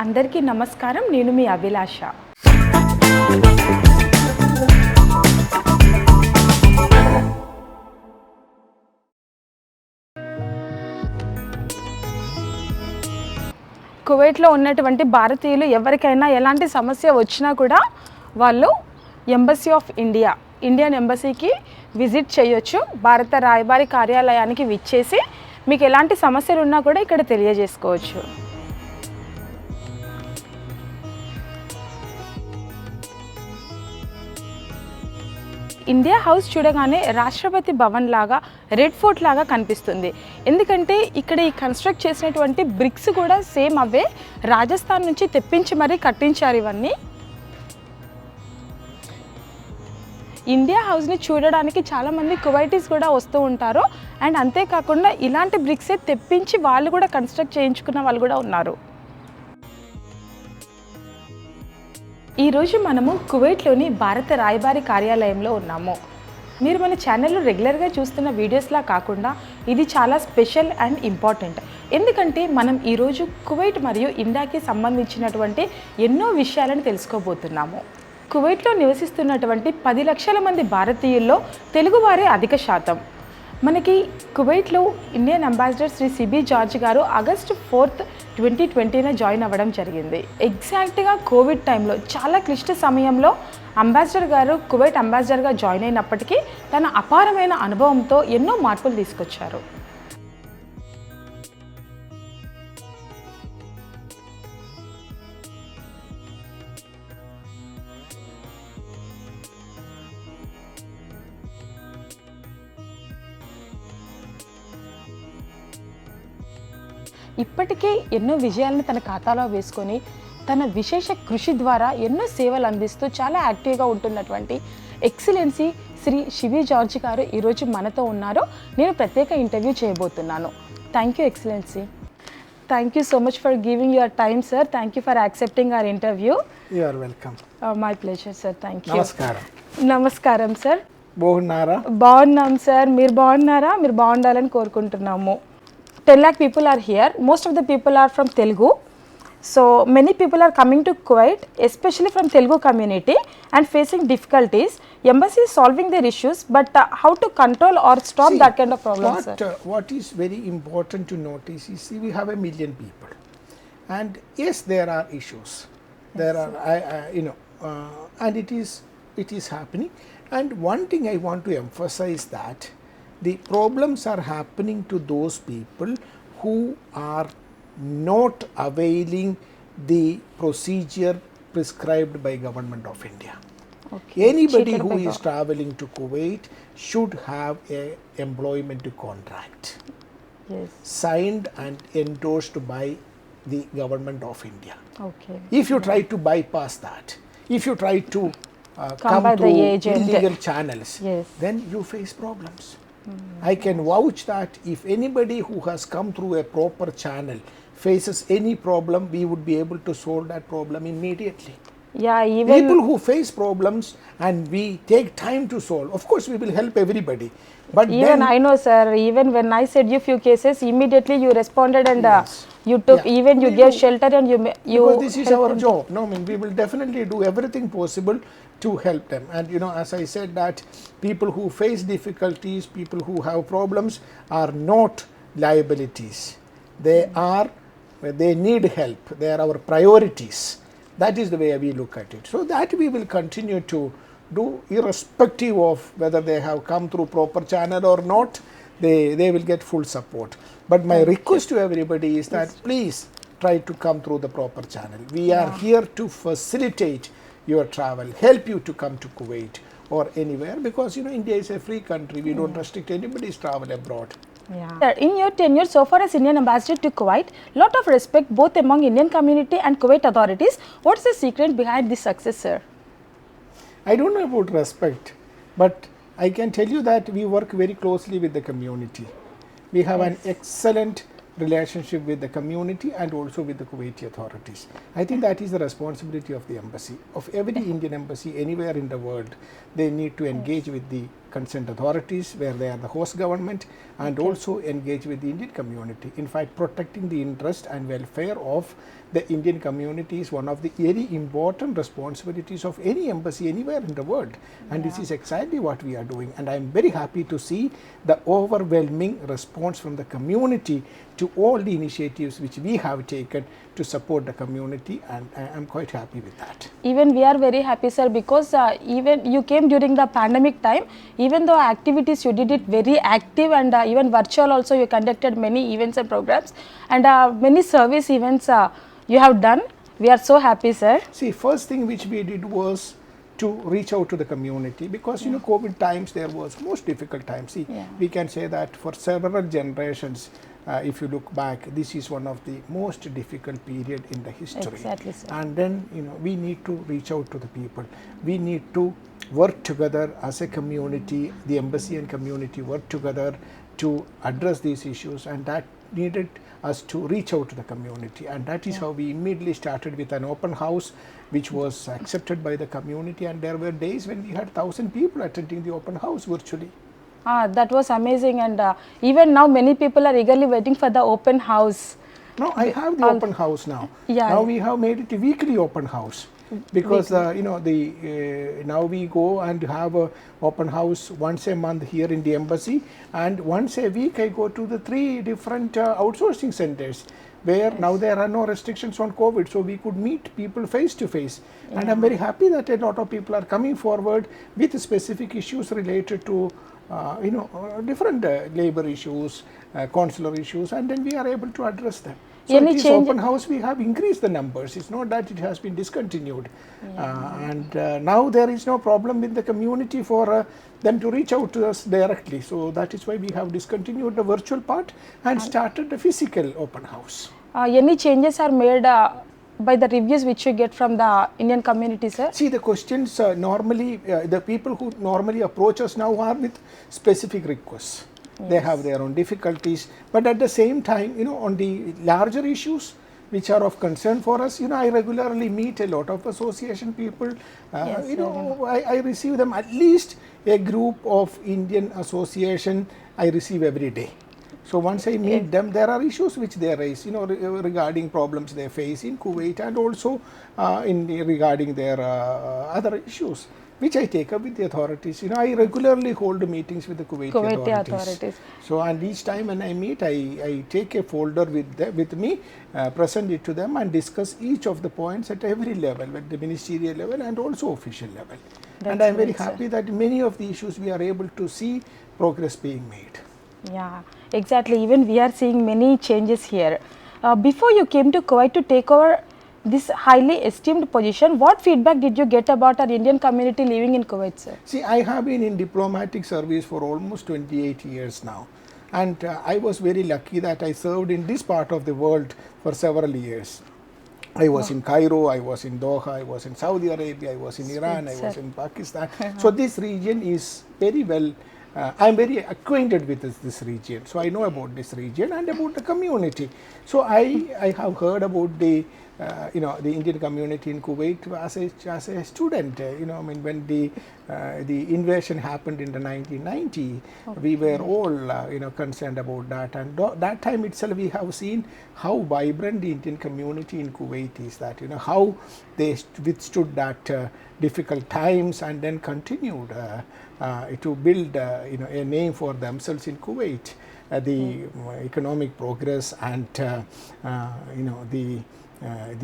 అందరికీ నమస్కారం. నేను మీ అభిలాష. కువైట్లో ఉన్నటువంటి భారతీయులు ఎవరికైనా ఎలాంటి సమస్య వచ్చినా కూడా వాళ్ళు ఎంబసీ ఆఫ్ ఇండియన్ ఎంబసీకి విజిట్ చేయొచ్చు. భారత రాయబారి కార్యాలయానికి విచ్చేసి మీకు ఎలాంటి సమస్యలు ఉన్నా కూడా ఇక్కడ తెలియజేసుకోవచ్చు. ఇండియా హౌస్ చూడగానే రాష్ట్రపతి భవన్ లాగా, రెడ్ ఫోర్ట్ లాగా కనిపిస్తుంది. ఎందుకంటే ఇక్కడ ఈ కన్స్ట్రక్ట్ చేసినటువంటి బ్రిక్స్ కూడా సేమ్ అవే రాజస్థాన్ నుంచి తెప్పించి మరీ కట్టించారు. ఇవన్నీ ఇండియా హౌస్ని చూడడానికి చాలామంది కువైటీస్ కూడా వస్తూ ఉంటారు. అండ్ అంతేకాకుండా ఇలాంటి బ్రిక్సే తెప్పించి వాళ్ళు కూడా కన్స్ట్రక్ట్ చేయించుకున్న వాళ్ళు కూడా ఉన్నారు. ఈరోజు మనము కువైట్లోని భారత రాయబారి కార్యాలయంలో ఉన్నాము. మీరు మన ఛానల్లో రెగ్యులర్గా చూస్తున్న వీడియోస్లా కాకుండా ఇది చాలా స్పెషల్ అండ్ ఇంపార్టెంట్. ఎందుకంటే మనం ఈరోజు కువైట్ మరియు ఇండియాకి సంబంధించినటువంటి ఎన్నో విషయాలను తెలుసుకోబోతున్నాము. కువైట్లో నివసిస్తున్నటువంటి 10 లక్షల మంది భారతీయుల్లో తెలుగువారే అధిక శాతం. మనకి కువైట్లో ఇండియన్ అంబాసిడర్ శ్రీ సిబి జార్జ్ గారు ఆగస్టు 4, 2020 జాయిన్ అవ్వడం జరిగింది. ఎగ్జాక్ట్గా కోవిడ్ టైంలో చాలా క్లిష్ట సమయంలో అంబాసిడర్ గారు కువైట్ అంబాసిడర్గా జాయిన్ అయినప్పటికీ తన అపారమైన అనుభవంతో ఎన్నో మార్పులు తీసుకొచ్చారు. ఇప్పటికే ఎన్నో విజయాలను తన ఖాతాలో వేసుకొని తన విశేష కృషి ద్వారా ఎన్నో సేవలు అందిస్తూ చాలా యాక్టివ్గా ఉంటున్నటువంటి ఎక్సలెన్సీ శ్రీ శివి జార్జ్ గారు ఈరోజు మనతో ఉన్నారు. నేను ప్రత్యేక ఇంటర్వ్యూ చేయబోతున్నాను. Thank you excellency. Thank you so much for giving your time sir. Thank you for accepting our interview. You are welcome. My pleasure sir. Thank you. నమస్కారం. నమస్కారం సార్. బాగున్నారా? బాగున్నాం సార్. మీరు బాగున్నారా? మీరు బాగుండాలని కోరుకుంటున్నాము. 10 lakh people are here. Most of the people are from Telugu. So many people are coming to Kuwait, especially from Telugu community, and facing difficulties. Embassy is solving their issues, but how to control or stop that kind of problems, sir? What is very important to notice is, see, we have 1 million people, and yes, there are issues. There are, and it is happening. And one thing I want to emphasize that the problems are happening to those people who are not availing the procedure prescribed by Government of India. Okay. Anybody who is traveling to Kuwait should have a employment contract, yes, signed and endorsed by the Government of India. Okay. If you try to bypass that, if you try to come through illegal channels, yes, then you face problems. I can vouch that if anybody who has come through a proper channel faces any problem, we would be able to solve that problem immediately. Yeah, even people who face problems and we take time to solve, of course we will help everybody. But even then, I know sir, even when I said you few cases, immediately you responded and yes, you took, yeah, even you gave shelter and you because this is our job. No, I mean, we will definitely do everything possible to help them. And as I said, that people who face difficulties, people who have problems are not liabilities. They need help. They are our priorities. That is the way we look at it. So that we will continue to do, irrespective of whether they have come through proper channel or not. They will get full support. But my request to everybody is that please try to come through the proper channel. We are here to facilitate your travel, help you to come to Kuwait or anywhere, because India is a free country. We don't restrict anybody's travel abroad. Yeah. In your tenure so far as Indian ambassador to Kuwait, lot of respect both among Indian community and Kuwait authorities. What's the secret behind this success, sir? I don't know about respect, but I can tell you that we work very closely with the community. We have an excellent relationship with the community and also with the Kuwaiti authorities. I think that is the responsibility of the embassy, of every Indian embassy anywhere in the world. They need to engage with the concerned authorities where they are the host government, and also engage with the Indian community. In fact, protecting the interest and welfare of the Indian community is one of the very important responsibilities of any embassy anywhere in the world, and this is exactly what we are doing. And I am very happy to see the overwhelming response from the community to all the initiatives which we have taken to support the community, and I am quite happy with that. Even we are very happy, sir, because even you came during the pandemic time. Even though activities you did it very active, and even virtual also you conducted many events and programs, and many service events you have done. We are so happy, sir. See, first thing which we did was to reach out to the community, because you know, COVID times, there was most difficult times. See, we can say that for several generations, if you look back, this is one of the most difficult period in the history. Exactly, sir. And then, you know, we need to reach out to the people. We need to work together as a community. The embassy and community work together to address these issues, and that needed us to reach out to the community, and that is how we immediately started with an open house which was accepted by the community, and there were days when we had 1,000 people attending the open house virtually. That was amazing, and even now many people are eagerly waiting for the open house. No, I have the open house now. Now we have made it a weekly open house, because you know, the now we go and have a open house once a month here in the embassy, and once a week I go to the 3 different outsourcing centers where now there are no restrictions on COVID, so we could meet people face to face. And I'm very happy that a lot of people are coming forward with specific issues related to you know, different labor issues, consular issues, and then we are able to address them. So it is open house, we have increased the numbers. It's not that it has been discontinued. And now there is no problem with the community for them to reach out to us directly. So that is why we have discontinued the virtual part and started the physical open house. Any changes are made by the reviews which you get from the Indian community, sir? See, the questions normally, the people who normally approach us now are with specific requests. They have their own difficulties, but at the same time, you know, on the larger issues which are of concern for us, you know, I regularly meet a lot of association people. You know, I receive them, at least a group of Indian association I receive every day. So once I meet them, there are issues which they raise, you know, regarding problems they face in Kuwait, and also regarding their other issues, which I take up with the authorities. You know, I regularly hold meetings with the Kuwaiti authorities. So, and each time when I meet, I take a folder with me, present it to them, and discuss each of the points at every level, at the ministerial level and also official level. And I am very happy that many of the issues we are able to see progress being made. Yeah, exactly. Even we are seeing many changes here. Before you came to Kuwait to take over this highly esteemed position, what feedback did you get about our Indian community living in Kuwait, sir? See, I have been in diplomatic service for almost 28 years now, and I was very lucky that I served in this part of the world for several years. I was in Cairo, I was in Doha, I was in Saudi Arabia, I was in Iran, I was in Pakistan. So this region is very well, I am very acquainted with this region. So I know about this region and about the community. So I have heard about the you know, the Indian community in Kuwait as a student. You know, I mean, when the invasion happened in the 1990, we were all you know, concerned about that, and that time itself we have seen how vibrant the Indian community in Kuwait is. That, you know, how they withstood that difficult times and then continued to build you know, a name for themselves in Kuwait. The economic progress and you know, the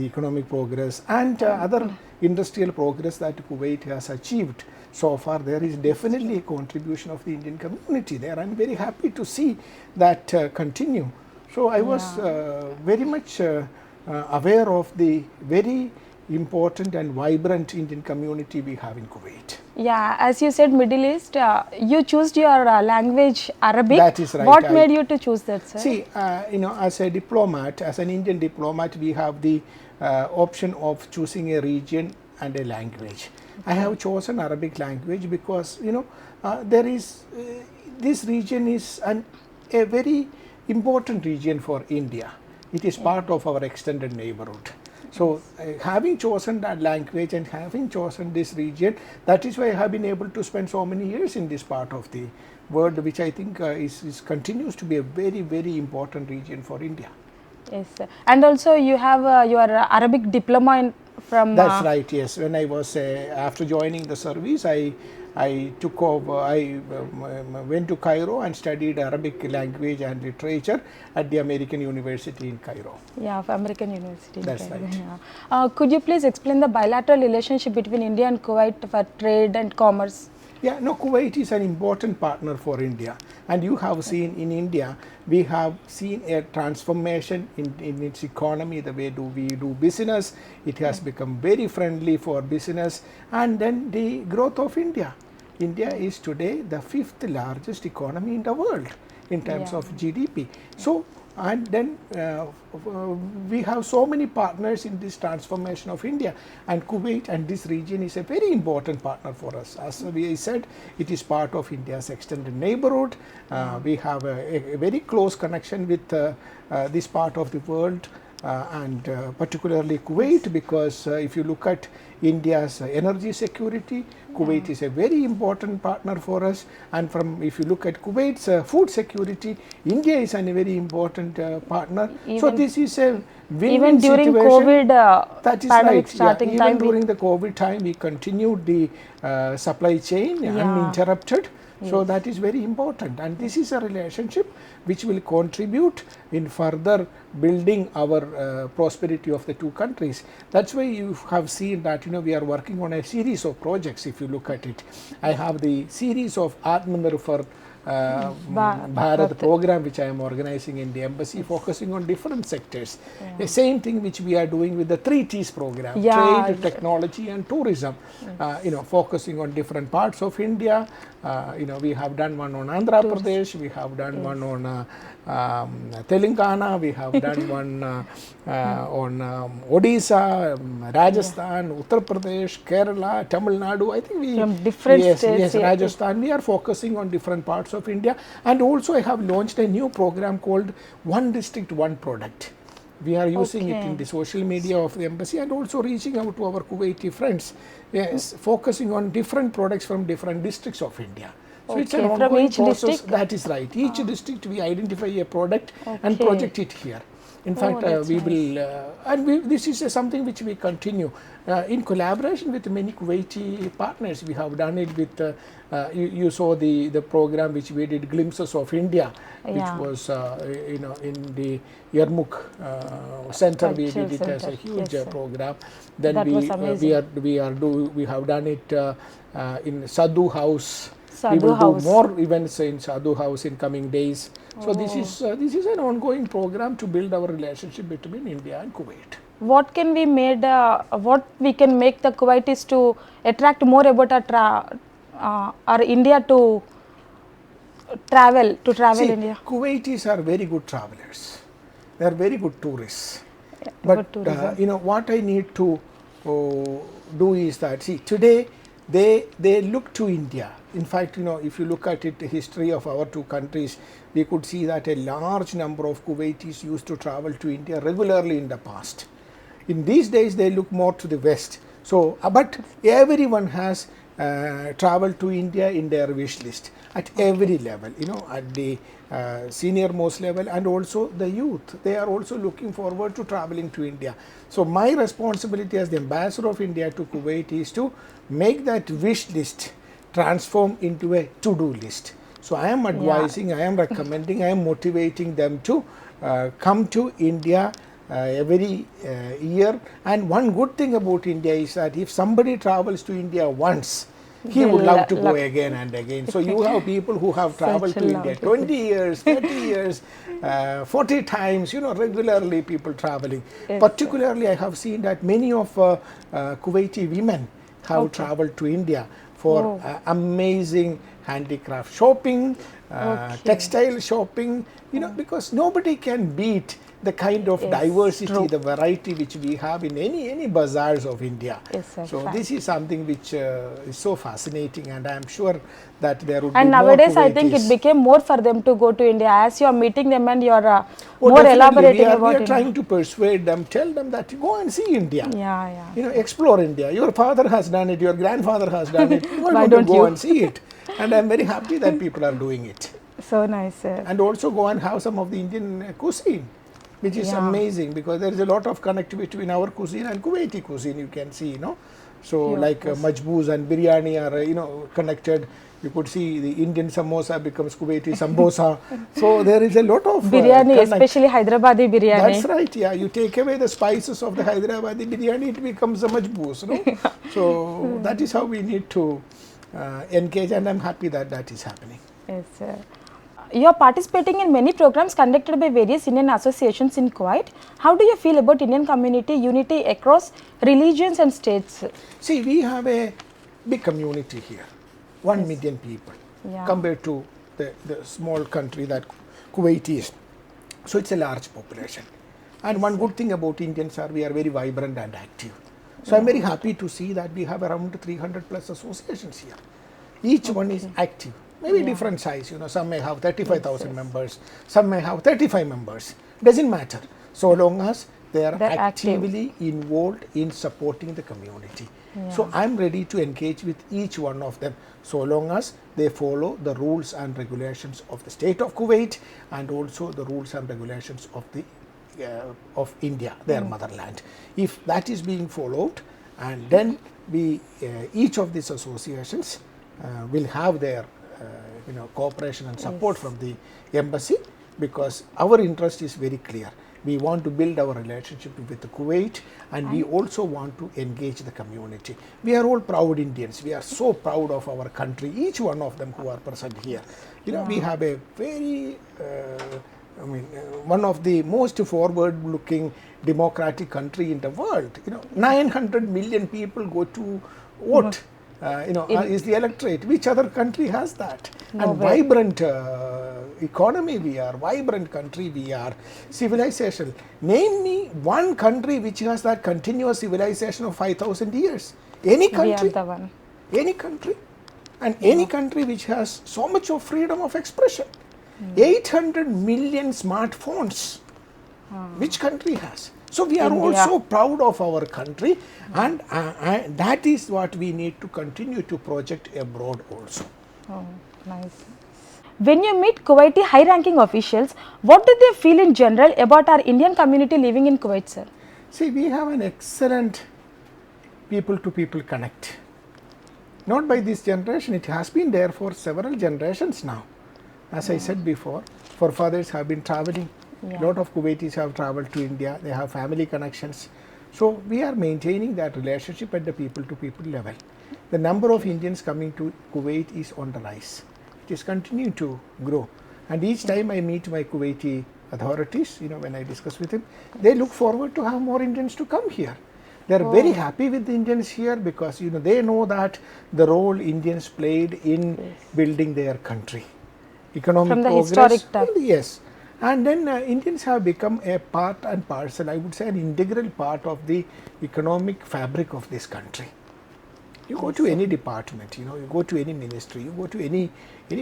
economic progress and other industrial progress that Kuwait has achieved so far, there is definitely a contribution of the Indian community there. I am very happy to see that continue. So I was very much aware of the very important and vibrant Indian community we have in Kuwait. Yeah, as you said, Middle East, you chose your language Arabic. That is right. What made you to choose that, sir? See, you know, as a diplomat, as an Indian diplomat, we have the option of choosing a region and a language. I have chosen Arabic language because, you know, there is this region is a very important region for India. It is part of our extended neighborhood. So having chosen that language and having chosen this region, that is why I have been able to spend so many years in this part of the world, which I think is continues to be a very, very important region for India. Yes, sir. And also you have your Arabic diploma from. That's right. Yes, when I was after joining the service, I took over. I went to Cairo and studied Arabic language and literature at the American University in Cairo. Yeah, of American University. That's Cairo. right. Yeah. Could you please explain the bilateral relationship between India and Kuwait for trade and commerce? Yeah, no, Kuwait is an important partner for India, and you have seen in India, we have seen a transformation in its economy, the way we do business. It has become very friendly for business, and then the growth of India. India is today the 5th largest economy in the world in terms of GDP. So, and then we have so many partners in this transformation of India, and Kuwait and this region is a very important partner for us. As we said, it is part of India's extended neighborhood. We have a very close connection with this part of the world, and particularly Kuwait, because if you look at India's energy security, Kuwait is a very important partner for us, and if you look at Kuwait's food security, India is a very important partner. So this is a win-win even during situation. COVID That is pandemic right. starting Even time, during the COVID time, we continued the supply chain uninterrupted. So that is very important, and this is a relationship which will contribute in further building our prosperity of the two countries. That's why you have seen that we are working on a series of projects. If you look at it, I have the series of Atmanirbhar Bharat program which I am organizing in the embassy, focusing on different sectors. The same thing which we are doing with the 3Ts program, trade, technology and tourism, focusing on different parts of India. We have done one on Andhra Pradesh, we have done one on Telangana, we have done one on Odisha, Rajasthan, Uttar Pradesh, Kerala, Tamil Nadu. I think we from different states. Yes, Rajasthan. We are focusing on different parts of India, and also I have launched a new program called One District, One Product. We are using it in the social media of the embassy and also reaching out to our Kuwaiti friends. Yes, focusing on different products from different districts of India. So it's an ongoing process. District? That is right. Each district we identify a product and project it here. In fact, we will, and this is something which we continue in collaboration with many Kuwaiti partners. We have done it with, you saw the program which we did, Glimpses of India, which was, in the Yarmouk Center. We did it as a huge program. Then that was amazing. we have done it in Sadhu House. Sadhu we will House. do more events in Sadhu House in coming days. So this is an ongoing program to build our relationship between India and Kuwait. What can we what we can make the Kuwaitis to attract more about our India to travel India? Kuwaitis are very good travelers. They are very good tourists. Yeah, but what I need to do is that today they look to India. In fact, if you look at it, the history of our two countries, we could see that a large number of Kuwaitis used to travel to India regularly in the past. In these days, they look more to the west. So, but everyone has traveled to India in their wish list at every level, at the senior most level, and also the youth. They are also looking forward to traveling to India. So, my responsibility as the ambassador of India to Kuwait is to make that wish list transform into a to-do list. So I am advising, I am recommending, I am motivating them to come to India every year. And one good thing about India is that if somebody travels to India once, he would love to go again and again. So you have people who have traveled to India 20 years, 30 years, 40 times, regularly people traveling. Particularly I have seen that many of Kuwaiti women have traveled to India for amazing handicraft shopping, textile shopping, because nobody can beat the kind of Yes, diversity, true. the variety which we have in any bazaars of India. Yes, sir, So fact. this is something which is so fascinating, and I am sure that there would And be more nowadays, I think it Kuwaitis. became more for them to go to India as you are meeting them and you are Oh, more definitely. elaborating We about are India. trying to persuade them, tell them that you go and see India. Yeah. You know, explore India. Your father has done it, your grandfather has done it. Why Why don't you don't go you? and see it? And I'm very happy that people are doing it. So nice, sir. And also go and have some of the Indian cuisine, which is Yeah. amazing, because there is a lot of connectivity between our cuisine and Kuwaiti cuisine, you can see, you know. So Yeah, of like course. majboos and biryani are, connected. You could see the Indian samosa becomes Kuwaiti sambosa. So there is a lot of Biryani, connect. especially Hyderabadi biryani. That's right, yeah. You take away the spices of the Hyderabadi biryani, it becomes a majboos, no? So that is how we need to engage, and I'm happy that that is happening. Yes, sir. You are participating in many programs conducted by various Indian associations in Kuwait. How do you feel about Indian community unity across religions and states? See, we have a big community here, 1 million people, Yeah. compared to the small country that Kuwait is. So it's a large population. And one good thing about Indians are we are very vibrant and active. So I'm very happy to see that we have around 300 plus associations here. Each one is active, maybe different size. You know, some may have 35,000 members, some may have 35 members. Doesn't matter, so long as they are They're active. actively involved in supporting the community. So I'm ready to engage with each one of them, so long as they follow the rules and regulations of the state of Kuwait, and also the rules and regulations of India, their motherland. If that is being followed, and then we each of these associations will have their cooperation and support from the embassy, because our interest is very clear. We want to build our relationship with Kuwait, and we also want to engage the community. We are all proud Indians. We are so proud of our country, each one of them who are present here. You know, we have a very one of the most forward-looking democratic country in the world. 900 million people go to vote. Is the electorate. Which other country has that? And vibrant economy we are, vibrant country we are, civilization. Name me one country which has that continuous civilization of 5,000 years. Any country? We are the one. Any country? And any country which has so much of freedom of expression. 800 million smartphones. Which country has? So we are India. also proud of our country, and that is what we need to continue to project abroad also. Oh, nice. When you meet Kuwaiti high-ranking officials, what do they feel in general about our Indian community living in Kuwait, sir? See, we have an excellent people-to-people connect. Not by this generation, it has been there for several generations now. As I said before, forefathers have been traveling. A lot of Kuwaitis have traveled to India, they have family connections. So we are maintaining that relationship at the people-to-people level. The number of Indians coming to Kuwait is on the rise. It is continuing to grow. And each time I meet my Kuwaiti authorities, when I discuss with them, they look forward to have more Indians to come here. They are very happy with the Indians here, because they know that the role Indians played in building their country. Economic From the progress. historic time. Yes. And then Indians have become a part and parcel, I would say an integral part of the economic fabric of this country. You go to any department, you go to any ministry, you go to any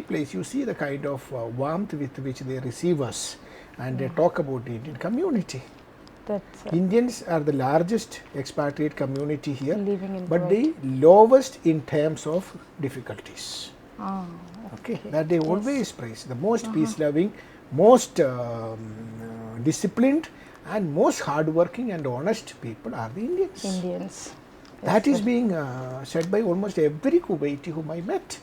place, you see the kind of warmth with which they receive us, and they talk about the Indian community. That's Indians are the largest expatriate community here, living in but Kuwait. the lowest in terms of difficulties. Ah, Okay, that they always praise. The most peace-loving, most disciplined, and most hard-working and honest people are the Indians. Indians. That is being said by almost every Kuwaiti whom I met.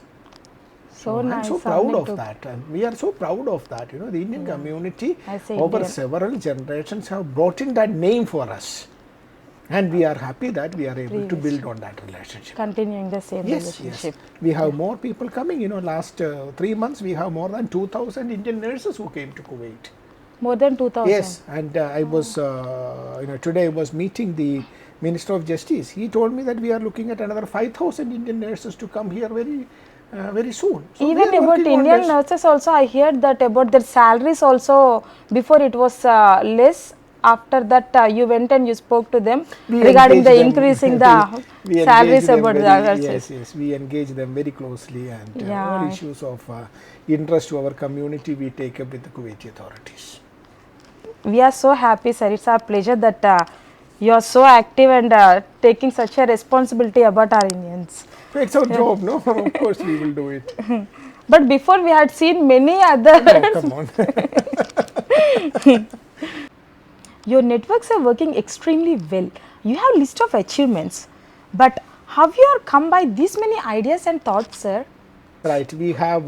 So I'm nice. so proud sounding of to- that, and we are so proud of that. The Indian community As a over Indian. several generations have brought in that name for us, and we are happy that we are able to build on that relationship. Continuing the same Yes, relationship. we have more people coming. Last 3 months we have more than 2,000 Indian nurses who came to Kuwait. More than 2,000. Yes, and I was, today I was meeting the Minister of Justice. He told me that we are looking at another 5,000 Indian nurses to come here very very soon. So we Even are about working on Indian this. nurses also, I heard that about their salaries also. Before it was less. After that, you went and you spoke to them We regarding engage the them. increasing the We engage salaries them about the very, nurses. yes, we engage them very closely, and all Yeah. issues of interest to our community we take up with the Kuwaiti authorities. We are so happy, sir. It's our pleasure that you are so active and taking such a responsibility about our Indians. So it's our job, no? Of course we will do it. But before we had seen many other. No, come on. Your networks are working extremely well. You have list of achievements. But how you are come by these many ideas and thoughts, sir? Right, we have,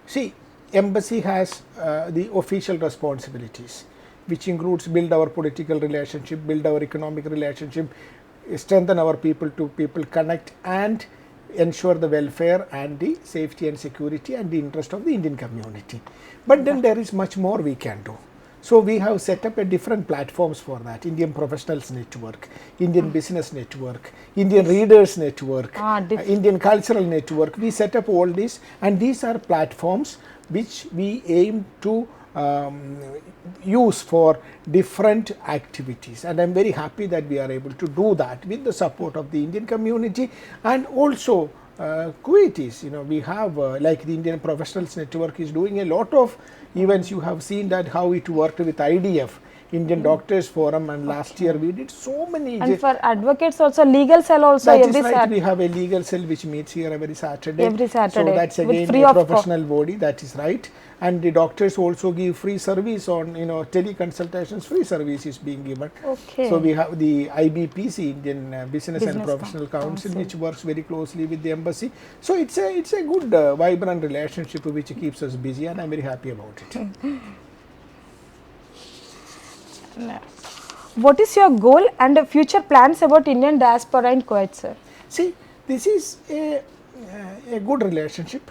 see, embassy has the official responsibilities, which includes build our political relationship, build our economic relationship, strengthen our people to people connect, and ensure the welfare and the safety and security and the interest of the Indian community. But then there is much more we can do. So we have set up a different platforms for that: Indian Professionals Network, Indian Business Network, Indian Readers Network, Indian Cultural Network. We set up all this, and these are platforms which we aim to use for different activities, and I am very happy that we are able to do that with the support of the Indian community and also Kuwaitis. We have like the Indian Professionals Network is doing a lot of events. You have seen that how it worked with IDF, Indian Doctors Forum, and last year we did so many. And for advocates also, legal cell also That every is right. We have a legal cell which meets here every Saturday. Every Saturday. So that's again a professional body. That is right. And the doctors also give free service on teleconsultations. Free service is being given. Okay. So we have the IBPC, Indian Business and Professional Council, which works very closely with the embassy. So it's a good vibrant relationship which keeps us busy, and I'm very happy about it. What is your goal and future plans about Indian diaspora in Kuwait, sir? See, this is a good relationship.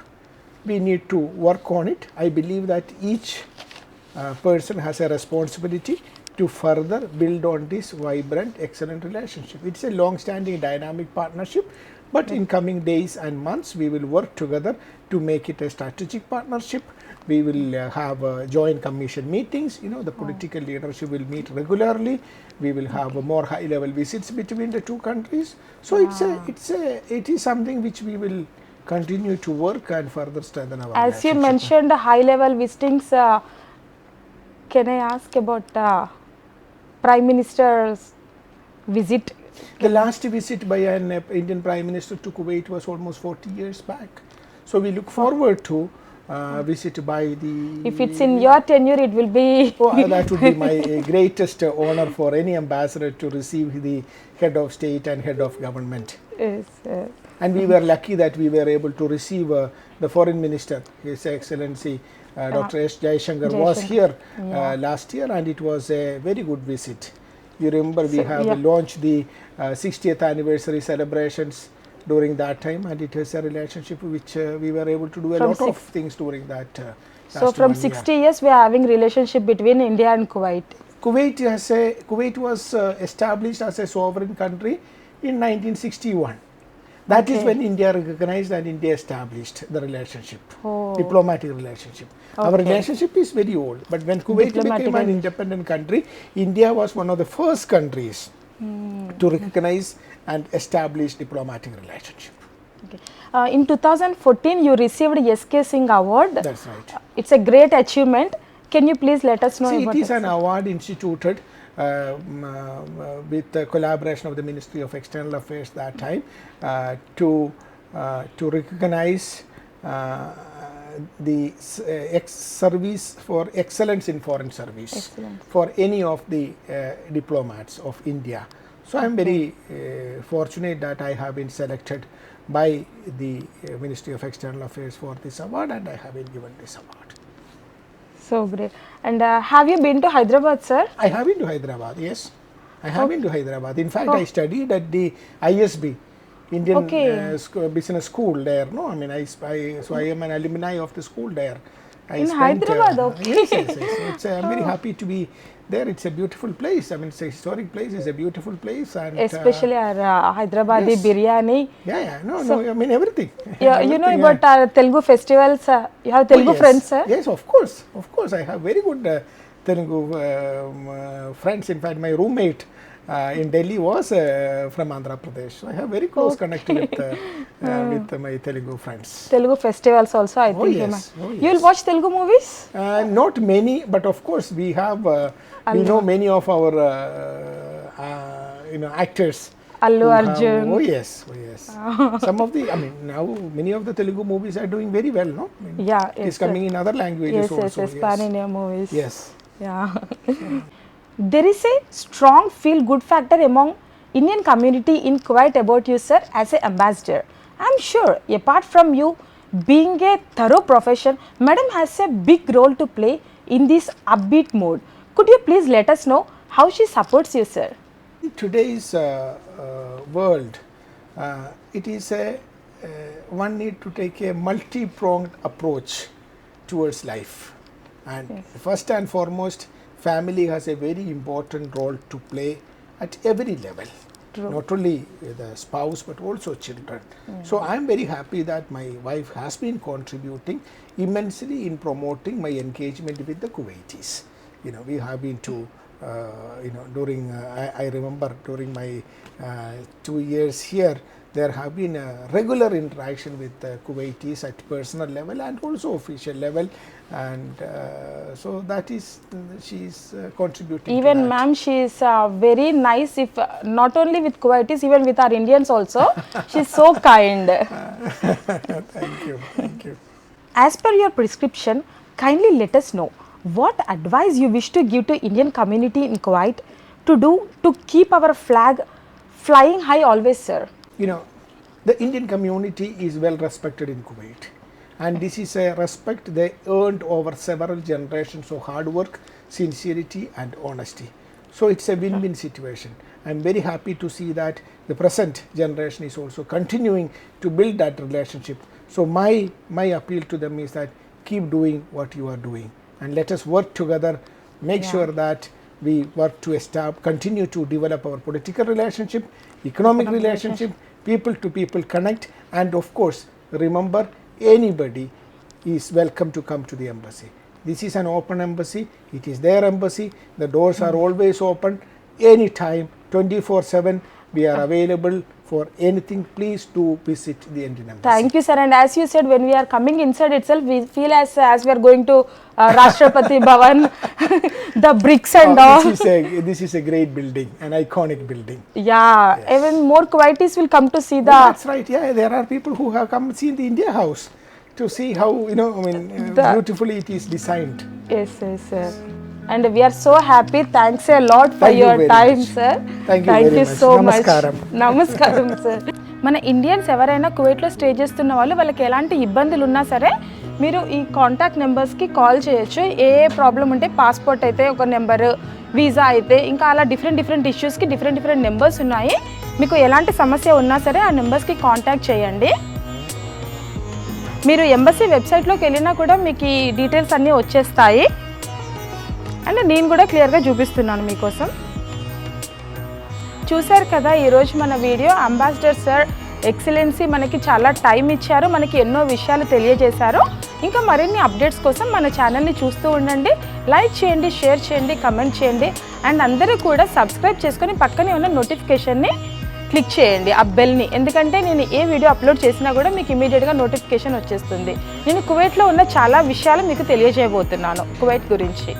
We need to work on it. I believe that each person has a responsibility to further build on this vibrant, excellent relationship. It's a long-standing dynamic partnership, but in coming days and months, we will work together to make it a strategic partnership. We will have joint commission meetings. The political leadership will meet regularly. We will have more high-level visits between the two countries. So it is something which we will continue to work and further strengthen our As you relationship. mentioned high-level visitings, can I ask about Prime Minister's visit? The last visit by an Indian Prime Minister to Kuwait was almost 40 years back. So we look forward to visit by the... If it's in your tenure, it will be... that would be my greatest honor for any ambassador to receive the head of state and head of government. Yes, and we were lucky that we were able to receive the foreign minister, His Excellency Dr. H. Jaishankar was here last year, and it was a very good visit. You remember we have launched the 60th anniversary celebrations during that time, and it is a relationship which we were able to do a lot of things during that. So from 60 years we are having relationship between India and Kuwait. Kuwait was established as a sovereign country in 1961. That is when India recognized and India established the relationship, diplomatic relationship. Our relationship is very old, but when Kuwait became an independent country, India was one of the first countries to recognize and establish diplomatic relationship. Okay. In 2014, you received S.K. Singh Award. That's right. It's a great achievement. Can you please let us know about it? It is it? an award instituted with the collaboration of the Ministry of External Affairs that time to recognize the service for excellence in foreign service for any of the diplomats of India. So I am very fortunate that I have been selected by the Ministry of External Affairs for this award, and I have been given this award. So great. And have you been to Hyderabad, sir? I have been to Hyderabad, yes. I have been to Hyderabad. In fact, I studied at the ISB, Indian Business School there. No, I mean, so I am an alumni of the school there. In Hyderabad, okay. Yes. I'm very happy to be there it's a beautiful place. I mean, it's a historic place. It's a beautiful place, and Especially our Hyderabadi yes. biryani. Yeah. No. I mean everything. Yeah, you know Everything, about our Telugu festivals. You have Telugu yes. friends, sir? Yes, of course. I have very good Telugu friends. In fact, my roommate in Delhi was from Andhra Pradesh. So I have very close connect with my Telugu friends. Telugu festivals also, I think. Yes. You will watch Telugu movies? Not many, but of course we have. We know many of our actors. Allu Arjun. Oh yes. Some of the, I mean, now many of the Telugu movies are doing very well, no? I mean, Yeah, it's coming in other languages also. Yes, pan-India movies. Yes. Yeah. There is a strong feel-good factor among Indian community in Kuwait about you, sir, as an ambassador. I'm sure, apart from you being a thorough profession, Madam has a big role to play in this upbeat mode. Could you please let us know how she supports you, sir? In today's world, it is one need to take a multi-pronged approach towards life, and first and foremost, family has a very important role to play at every level. True. Not only the spouse but also children. So I am very happy that my wife has been contributing immensely in promoting my engagement with the Kuwaitis. You know, we have been to during I remember during my 2 years here, there have been a regular interaction with Kuwaitis at personal level and also official level, and so that is she is contributing. Even to ma'am, she is very nice. If not only with Kuwaitis, even with our Indians also, she is so kind. Thank you. As per your prescription, kindly let us know what advice you wish to give to Indian community in Kuwait to do to keep our flag flying high always, sir. You know, the Indian community is well respected in Kuwait, and this is a respect they earned over several generations of hard work, sincerity and honesty. So it's a win-win situation. I'm very happy to see that the present generation is also continuing to build that relationship. So my appeal to them is that keep doing what you are doing, and let us work together, make sure that we work to continue to develop our political relationship, economic relationship, people to people connect, and of course remember, anybody is welcome to come to the embassy. This is an open embassy, it is their embassy, the doors are always open, anytime, 24/7 we are available for anything. Please do visit the Indian embassy. Thank you, sir. And as you said, when we are coming inside itself, we feel as we are going to Rashtrapati Bhavan, the bricks and all. This is a great building, an iconic building. Yeah, yes. Even more Kuwaitis will come to see the. That's right. Yeah, there are people who have come seen the India House to see how beautifully it is designed. Yes, sir. And we are so happy. Thanks a lot for your time, sir. Thank you so Namaskaram. much. Namaskaram, sir. మన Indians ఎవరైనా కువైట్లో stay చేస్తున్న వాళ్ళకి ఎలాంటి ఇబ్బందులు ఉన్నా సరే మీరు ఈ కాంటాక్ట్ నెంబర్స్కి కాల్ చేయొచ్చు. ఏ ప్రాబ్లం ఉంటే పాస్పోర్ట్ అయితే ఒక నెంబరు, వీసా అయితే ఇంకా అలా డిఫరెంట్ ఇష్యూస్కి డిఫరెంట్ నెంబర్స్ ఉన్నాయి. మీకు ఎలాంటి సమస్య ఉన్నా సరే ఆ నెంబర్స్కి కాంటాక్ట్ చేయండి. మీరు ఎంబసీ వెబ్సైట్లోకి వెళ్ళినా కూడా మీకు ఈ డీటెయిల్స్ అన్నీ వచ్చేస్తాయి. అండ్ నేను కూడా క్లియర్గా చూపిస్తున్నాను మీకోసం. చూశారు కదా ఈరోజు మన వీడియో. అంబాసిడర్ సార్ ఎక్సలెన్సీ మనకి చాలా టైం ఇచ్చారు, మనకి ఎన్నో విషయాలు తెలియజేశారు. ఇంకా మరిన్ని అప్డేట్స్ కోసం మన ఛానల్ని చూస్తూ ఉండండి. లైక్ చేయండి, షేర్ చేయండి, కమెంట్ చేయండి. అండ్ అందరూ కూడా సబ్స్క్రైబ్ చేసుకొని పక్కనే ఉన్న నోటిఫికేషన్ని క్లిక్ చేయండి, ఆ బెల్ని. ఎందుకంటే నేను ఏ వీడియో అప్లోడ్ చేసినా కూడా మీకు ఇమీడియట్గా నోటిఫికేషన్ వచ్చేస్తుంది. నేను కువైట్లో ఉన్న చాలా విషయాలు మీకు తెలియజేయబోతున్నాను కువైట్ గురించి.